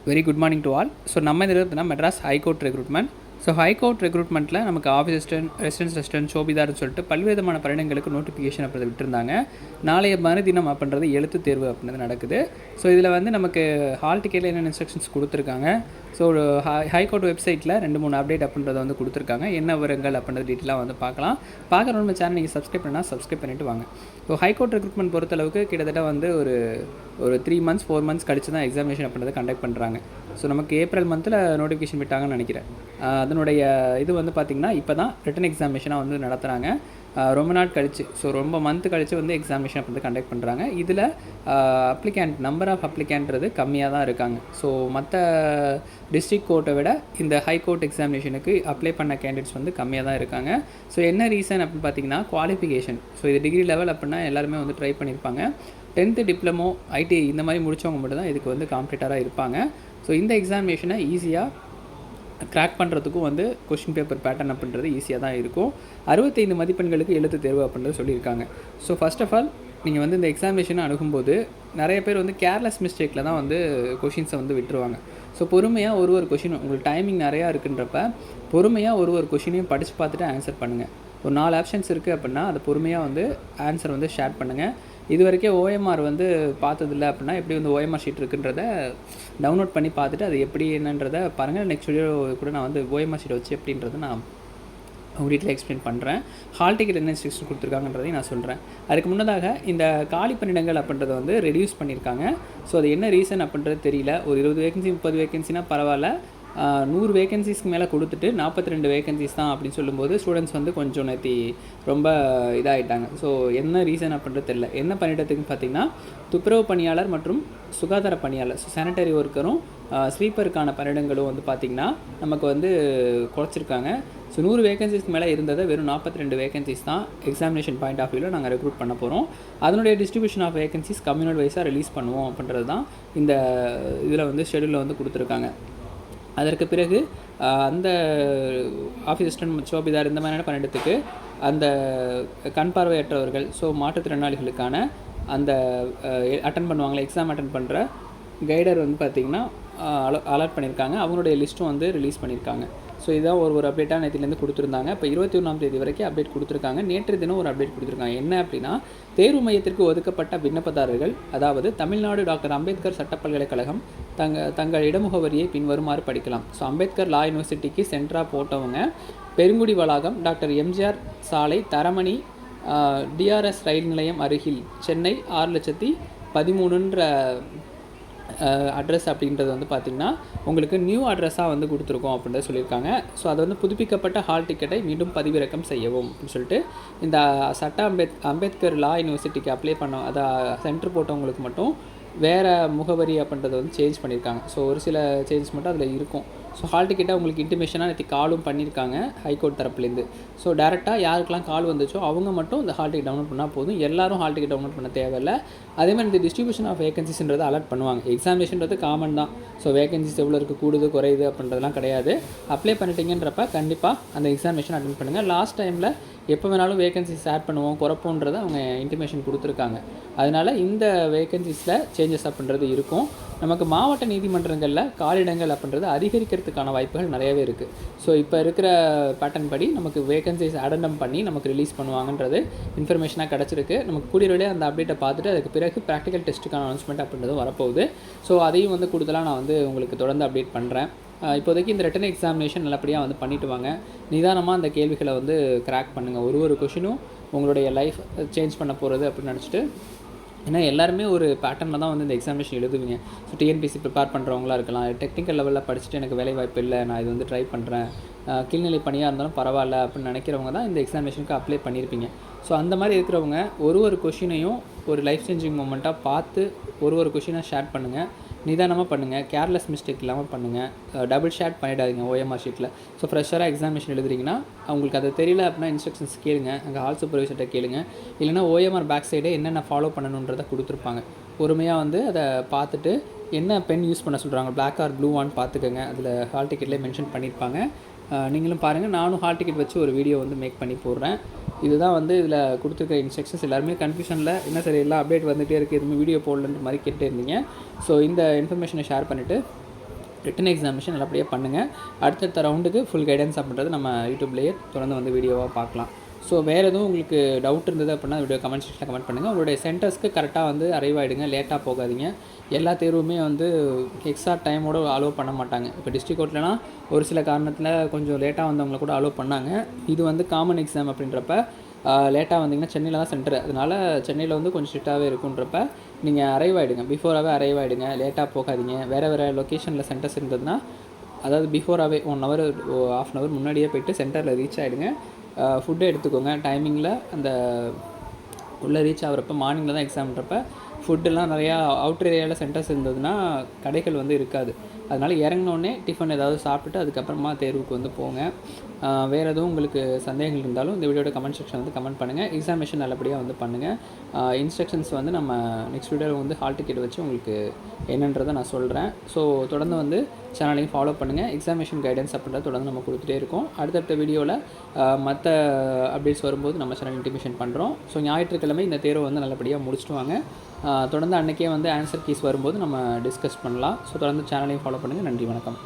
Very good morning to all. So நம்ம இதில் பார்த்தீங்கன்னா Madras high court recruitment. So high court ரெக்ரூட்மெண்ட்டில் நமக்கு ஆஃபீஸ் அசிஸ்டன்ட், ரெசிடென்ஸ் அசிஸ்டன்ட், சோபிதார்னு சொல்லிட்டு பல்வேறுமான பணியிடங்களுக்கு நோட்டிஃபிகேஷன் அப்படின்றத விட்டுருந்தாங்க. நாளைய மறுதினம் அப்படின்றது எழுத்து தேர்வு அப்படின்றது நடக்குது. ஸோ இதில் வந்து நமக்கு ஹால் டிக்கெட்டில் என்னென்ன இன்ஸ்ட்ரக்ஷன்ஸ் கொடுத்துருக்காங்க. ஸோ ஹைகோர்ட் வெப்சைட்டில் 2-3 அப்டேட் அப்படின்றத வந்து கொடுத்துருக்காங்க. என்ன விவரங்கள் அப்படின்றது டீட்டெயிலாக வந்து பார்க்கலாம். பார்க்குற நம்ம சேனல் நீங்கள் சப்ஸ்கிரைப் பண்ணால் சப்ஸ்கிரைப் பண்ணிவிட்டு வாங்க. ஸோ ஹைகோர்ட் ரெக்ரூட்மெண்ட் பொறுத்தளவுக்கு கிட்டத்தட்ட வந்து ஒரு 3 months 4 months கழிச்சு தான் எக்ஸாமினேஷன் அப்படின்றத கண்டக்ட் பண்ணுறாங்க. ஸோ நமக்கு ஏப்ரல் மந்தில் நோட்டிஃபிகேஷன் விட்டாங்கன்னு நினைக்கிறேன். அதனுடைய இது வந்து பார்த்திங்கன்னா இப்போ தான் ரிட்டன் எக்ஸாமினேஷனாக வந்து நடத்துகிறாங்க. ரொம்ப நாள் கழிச்சு, ஸோ ரொம்ப மந்த் கழிச்சு வந்து எக்ஸாமினேஷன் அப்படி கண்டக்ட் பண்ணுறாங்க. இதில் நம்பர் ஆஃப் அப்ளிகேன்றது கம்மியாக தான் இருக்காங்க. ஸோ மற்ற டிஸ்ட்ரிக்ட் கோர்ட்டை விட இந்த ஹைகோர்ட் எக்ஸாமினேஷனுக்கு அப்ளை பண்ண கேண்டிடேட்ஸ் வந்து கம்மியாக தான் இருக்காங்க. ஸோ என்ன ரீசன் அப்படின்னு பார்த்தீங்கன்னா குவாலிஃபிகேஷன். ஸோ இது டிகிரி லெவல் அப்படின்னா எல்லாருமே வந்து ட்ரை பண்ணியிருப்பாங்க. 10th டிப்ளமோ, ஐடிஐ இந்த மாதிரி முடித்தவங்க மட்டும் தான் இதுக்கு வந்து காம்படிட்டராக இருப்பாங்க. ஸோ இந்த எக்ஸாமினேஷனை ஈஸியாக கிராக் பண்ணுறதுக்கும் வந்து கொஷின் பேப்பர் பேட்டர்ன் அப்படின்றது ஈஸியாக தான் இருக்கும். 65 மதிப்பெண்களுக்கு எழுத்து தேர்வு அப்படின்றது சொல்லியிருக்காங்க. ஸோ ஃபர்ஸ்ட் ஆஃப் ஆல் நீங்கள் வந்து இந்த எக்ஸாமினேஷனை அணுகும்போது நிறைய பேர் வந்து கேர்லெஸ் மிஸ்டேக்கில் தான் வந்து கொஷின்ஸை வந்து விட்டுருவாங்க. ஸோ பொறுமையாக ஒரு கொஷின் உங்களுக்கு டைமிங் நிறையா இருக்குன்றப்ப பொறுமையாக ஒரு கொஷினையும் படித்து பார்த்துட்டு ஆன்சர் பண்ணுங்கள். ஒரு 4 ஆப்ஷன்ஸ் இருக்குது அப்படின்னா அதை பொறுமையாக வந்து ஆன்சர் வந்து ஷேர் பண்ணுங்கள். இது வரைக்கும் ஓஎம்ஆர் வந்து பார்த்ததில்ல அப்படின்னா எப்படி வந்து ஓஎம்ஆர் ஷீட் இருக்குன்றத டவுன்லோட் பண்ணி பார்த்துட்டு அது எப்படி என்னன்றதை பாருங்கள். நெக்ஸ்ட் வீடியோ கூட நான் வந்து ஓஎம்ஆர் ஷீட் வச்சு எப்படின்றத நான் உங்கள் வீட்டில் எக்ஸ்பிளைன் பண்ணுறேன். ஹால் டிக்கெட் என்ன இன்ஸ்ட்ரக்ஷன் கொடுத்துருக்காங்கன்றதையும் நான் சொல்கிறேன். அதுக்கு முன்னதாக இந்த காலி பணியிடங்கள் அப்படின்றத வந்து ரெடியூஸ் பண்ணியிருக்காங்க. ஸோ அது என்ன ரீசன் அப்படின்றது தெரியல. ஒரு 20 வேகன்சி 30 வேகன்சினா பரவாயில்ல. 100 வேகன்சிஸ்க்கு மேலே கொடுத்துட்டு 42 வேகன்சிஸ் தான் அப்படின்னு சொல்லும்போது ஸ்டூடெண்ட்ஸ் வந்து கொஞ்சம் நேற்று ரொம்ப இதாகிட்டாங்க. ஸோ என்ன ரீசன் அப்படின்றது தெரியல. என்ன பணியிடத்துக்குன்னு பார்த்தீங்கன்னா துப்புரவு பணியாளர் மற்றும் சுகாதார பணியாளர், ஸோ சானிட்டரி ஒர்க்கரும் ஸ்வீப்பருக்கான பணியிடங்களும் வந்து பார்த்திங்கன்னா நமக்கு வந்து குறைச்சிருக்காங்க. ஸோ 100 வேகன்சிஸ்க்கு மேலே இருந்ததை வெறும் 42 வேகன்சிஸ் தான் எக்ஸாமினேஷன் பாயிண்ட் ஆஃப் வியூவில் நாங்கள் ரெக்ரூட் பண்ண போகிறோம். அதனுடைய டிஸ்ட்ரிபியூஷன் ஆஃப் வேகன்சிஸ் கம்யூனல் வைஸாக ரிலீஸ் பண்ணுவோம் அப்படின்றது தான் இந்த இதில் வந்து ஷெடியூலில் வந்து கொடுத்துருக்காங்க. அதற்கு பிறகு அந்த ஆஃபீஸ் அசிஸ்டன்ட், சோபிதார் இந்த மாதிரியான பணியிடத்துக்கு அந்த கண் பார்வையற்றவர்கள், ஸோ மாற்றுத்திறனாளிகளுக்கான அந்த அட்டன் பண்ணுவாங்களே எக்ஸாம் அட்டன் பண்ணுற கைடர் வந்து பார்த்திங்கன்னா அலாட் பண்ணியிருக்காங்க. அவங்களுடைய லிஸ்ட்டும் வந்து ரிலீஸ் பண்ணியிருக்காங்க. ஸோ இதான் ஒரு அப்டேட்டாக நேற்றுலேருந்து கொடுத்துருந்தாங்க. இப்போ 21ஆம் தேதி வரைக்கும் அப்டேட் கொடுத்துருக்காங்க. நேற்று தினம் ஒரு அப்டேட் கொடுத்துருக்காங்க. என்ன அப்படின்னா தேர்வு மையத்திற்கு ஒதுக்கப்பட்ட விண்ணப்பதாரர்கள், அதாவது தமிழ்நாடு டாக்டர் அம்பேத்கர் சட்ட பல்கலைக்கழகம் தங்கள் இடமுகவரியை பின்வருமாறு படிக்கலாம். ஸோ அம்பேத்கர் லா யூனிவர்சிட்டிக்கு சென்ட்ராக போட்டவங்க பெருங்குடி வளாகம், டாக்டர் எம்ஜிஆர் சாலை, தரமணி, டிஆர்எஸ் ரயில் நிலையம் அருகில், சென்னை 6,13,000ன்ற அட்ரஸ் அப்படின்றது வந்து பார்த்திங்கன்னா உங்களுக்கு நியூ அட்ரஸாக வந்து கொடுத்துருக்கோம் அப்படின்றத சொல்லியிருக்காங்க. ஸோ அதை வந்து புதுப்பிக்கப்பட்ட ஹால் டிக்கெட்டை மீண்டும் பதிவிறக்கம் செய்யவும் அப்படின்னு சொல்லிட்டு இந்த சட்ட அம்பேத்கர் லா யூனிவர்சிட்டிக்கு அப்ளை பண்ண அதை சென்டர் போட்டவங்களுக்கு மட்டும் வேறு முகவரி அப்படின்றத வந்து சேஞ்ச் பண்ணியிருக்காங்க. ஸோ ஒரு சில சேஞ்சஸ் மட்டும் அதில் இருக்கும். ஸோ ஹால் டிக்கெட்டை உங்களுக்கு இன்டிமேஷனாக நேற்று காலும் பண்ணியிருக்காங்க ஹைகோர்ட் தரப்புலேருந்து. ஸோ டேரெக்டாக யாருக்கெல்லாம் கால் வந்துச்சோ அவங்க மட்டும் இந்த ஹால் டிக்கெட் டவுன்லோட் பண்ணால் போதும். எல்லோரும் ஹால் டிக்கெட் டவுன்லோட் பண்ண தேவையில்லை. அதேமாதிரி இந்த டிஸ்ட்ரிபியூஷன் ஆஃப் வேகன்சிஸ்ன்றதை அலர்ட் பண்ணுவாங்க. எக்ஸாமினேஷன்றது காமன் தான். ஸோ வேகன்சிஸ் எவ்வளோ இருக்குது, கூடுது குறையுது அப்படின்றதெல்லாம் கிடையாது. அப்ளை பண்ணிட்டீங்கன்றப்ப கண்டிப்பாக அந்த எக்ஸாமினேஷன் அட்டென்ட் பண்ணுங்கள். லாஸ்ட் டைமில் எப்போ வேணாலும் வேகன்சிஸ் ஆட் பண்ணுவோம், குறைப்போன்றதை அவங்க இன்டிமேஷன் கொடுத்துருக்காங்க. அதனால் இந்த வேகன்சிஸில் சேஞ்சஸ் அப்படின்றது இருக்கும். நமக்கு மாவட்ட நீதிமன்றங்களில் காலிடங்கள் அப்படின்றது அதிகரிக்கிறதுக்கான வாய்ப்புகள் நிறையவே இருக்குது. ஸோ இப்போ இருக்கிற பேட்டர்ன் படி நமக்கு வேகன்சிஸ் அடெண்டம் பண்ணி நமக்கு ரிலீஸ் பண்ணுவாங்கன்றது இன்ஃபர்மேஷனாக கிடச்சிருக்கு. நமக்கு கூடிய அந்த அப்டேட்டை பார்த்துட்டு அதுக்கு பிறகு ப்ராக்டிக்கல் டெஸ்ட்டுக்கான அனௌன்ஸ்மெண்ட் அப்படின்றது வரப்போகுது. ஸோ அதையும் வந்து கூடுதலாக நான் வந்து உங்களுக்கு தொடர்ந்து அப்டேட் பண்ணுறேன். இப்போதைக்கு இந்த ரிட்டன் எக்ஸாமினேஷன் நல்லபடியாக வந்து பண்ணிவிட்டு வாங்க. நிதானமாக அந்த கேள்விகளை வந்து கிராக் பண்ணுங்கள். ஒரு கொஷினும் உங்களுடைய லைஃப் சேஞ்ச் பண்ண போகிறது அப்படின்னு நினச்சிட்டு, ஏன்னா எல்லாருமே ஒரு பேட்டர்னில் தான் வந்து இந்த எக்ஸாமினேஷன் எழுதுவீங்க. ஸோ டிஎன்பிசி ப்ரிப்பேர் பண்ணுறவங்களா இருக்கலாம், டெக்னிக்கல் லெவலில் படிச்சுட்டு எனக்கு வேலை வாய்ப்பு இல்லை, நான் இது வந்து ட்ரை பண்ணுறேன், கீழ்நிலை பணியாக இருந்தாலும் பரவாயில்ல அப்படின்னு நினைக்கிறவங்க தான் இந்த எக்ஸாமினேஷனுக்கு அப்ளை பண்ணியிருப்பீங்க. ஸோ அந்த மாதிரி இருக்கிறவங்க ஒரு கொஷினையும் ஒரு லைஃப் சேஞ்சிங் மூமெண்ட்டாக பார்த்து ஒரு கொஷினை ஷேர் பண்ணுங்கள். நிதானமாக பண்ணுங்கள். கேர்லெஸ் மிஸ்டேக் இல்லாமல் பண்ணுங்கள். டபுள் ஷேட் பண்ணிடாதீங்க ஓஎம்ஆர் ஷீட்டில். ஸோ ஃப்ரெஷ்ஷராக எக்ஸாமினேஷன் எழுதுறீங்கன்னா அவங்களுக்கு அது தெரியல அப்படின்னா இன்ஸ்ட்ரக்ஷன்ஸ் கேளுங்க, அங்கே ஹால் சூப்பர்வைசர்கிட்ட கேளுங்க. இல்லைனா ஓஎம்ஆர் பேக் சைடே என்னென்ன ஃபாலோ பண்ணணுன்றதை கொடுத்துருப்பாங்க. பொறுமையாக வந்து அதை பார்த்துட்டு என்ன பென் யூஸ் பண்ண சொல்கிறாங்க, பிளாக் ஆர் ப்ளூவான்னு பார்த்துக்கோங்க. அதில் ஹால் டிக்கெட்லேயே மென்ஷன் பண்ணியிருப்பாங்க. நீங்களும் பாருங்கள். நானும் ஹால் டிக்கெட் வச்சு ஒரு வீடியோ வந்து மேக் பண்ணி போடுறேன். இதுதான் வந்து இதில் கொடுத்துருக்க இன்ஸ்ட்ரக்ஷன்ஸ். எல்லாருமே கன்ஃபியூஷனில் என்ன சரி எல்லாம் அப்டேட் வந்துகிட்டே இருக்குது, எதுவுமே வீடியோ போடலன்ற மாதிரி கேட்டே இருந்தீங்க. ஸோ இந்த இன்ஃபர்மேஷனை ஷேர் பண்ணிவிட்டு ரிட்டன் எக்ஸாமினேஷன் நல்லபடியாக பண்ணுங்கள். அடுத்தடுத்த ரவுண்டுக்கு ஃபுல் கைடன்ஸ் அப்படின்றது நம்ம யூடியூப்லேயே தொடர்ந்து வந்து வீடியோவாக பார்க்கலாம். ஸோ வேறு எதுவும் உங்களுக்கு டவுட் இருந்தது அப்படின்னா வீடியோ கமெண்ட் செக்ஷனில் கமெண்ட் பண்ணுங்கள். உங்களுடைய சென்டர்ஸ்க்கு கரெக்டாக வந்து அரைவ் ஆகிடுங்க, லேட்டாக போகாதீங்க. எல்லா தேர்வுமே வந்து எக்ஸ்ட்ரா டைமோடு அலோவ் பண்ண மாட்டாங்க. இப்போ டிஸ்ட்ரிக்ட் கோர்ட்லலாம் ஒரு சில காரணத்தில் கொஞ்சம் லேட்டாக வந்தவங்களை கூட அலோவ் பண்ணாங்க. இது வந்து காமன் எக்ஸாம் அப்படின்றப்ப லேட்டாக வந்தீங்கன்னா சென்னையில் தான் சென்டர், அதனால் சென்னையில் வந்து கொஞ்சம் ஸ்ட்ரிக்டாகவே இருக்குன்றப்ப நீங்கள் அரைவ் ஆகிடுங்க, பிஃபோராகவே அரைவ் ஆகிடுங்க, லேட்டாக போகாதீங்க. வேறு லொக்கேஷனில் சென்டர்ஸ் இருந்ததுன்னா அதாவது பிஃபோராகவே 1 ஹவர் 1/2 அன் ஹவர் முன்னாடியே போய்ட்டு சென்டரில் ரீச் ஆகிடுங்க. ஃபுட்டு எடுத்துக்கோங்க டைமிங்கில். அந்த உள்ளே ரீச் ஆகிறப்ப மார்னிங்கில் தான் எக்ஸாம்ன்றப்ப ஃபுட்டெல்லாம் நிறையா அவுட்டர் ஏரியாவில் சென்டர்ஸ் இருந்ததுன்னா கடைகள் வந்து இருக்காது. அதனால் இறங்கினோடனே டிஃபன் ஏதாவது சாப்பிட்டுட்டு அதுக்கப்புறமா தேர்வுக்கு வந்து போங்க. வேறு எதுவும் உங்களுக்கு சந்தேகங்கள் இருந்தாலும் இந்த வீடியோட கமெண்ட் செக்ஷன் வந்து கமெண்ட் பண்ணுங்கள். எக்ஸாமினேஷன் நல்லபடியாக வந்து பண்ணுங்கள். இன்ஸ்ட்ரக்ஷன்ஸ் வந்து நம்ம நெக்ஸ்ட் வீடியோவில் வந்து ஹால் டிக்கெட் வச்சு உங்களுக்கு என்னன்றதை நான் சொல்கிறேன். ஸோ தொடர்ந்து வந்து சேனலையும் ஃபாலோ பண்ணுங்கள். எக்ஸாமினேஷன் கைடன்ஸ் அப்படின்றத தொடர்ந்து நம்ம கொடுத்துட்டே இருக்கோம். அடுத்தடுத்த வீடியோவில் மற்ற அப்டேட்ஸ் வரும்போது நம்ம சேனல் இன்டிமேஷன் பண்ணுறோம். ஸோ ஞாயிற்றுக்கிழமை இந்த தேர்வை வந்து நல்லபடியாக முடிச்சுட்டு வாங்க. தொடர்ந்து அன்றைக்கே வந்து ஆன்சர் கீஸ் வரும்போது நம்ம டிஸ்கஸ் பண்ணலாம். ஸோ தொடர்ந்து சேனலையும் ஃபாலோ பண்ணுங்கள். நன்றி, வணக்கம்.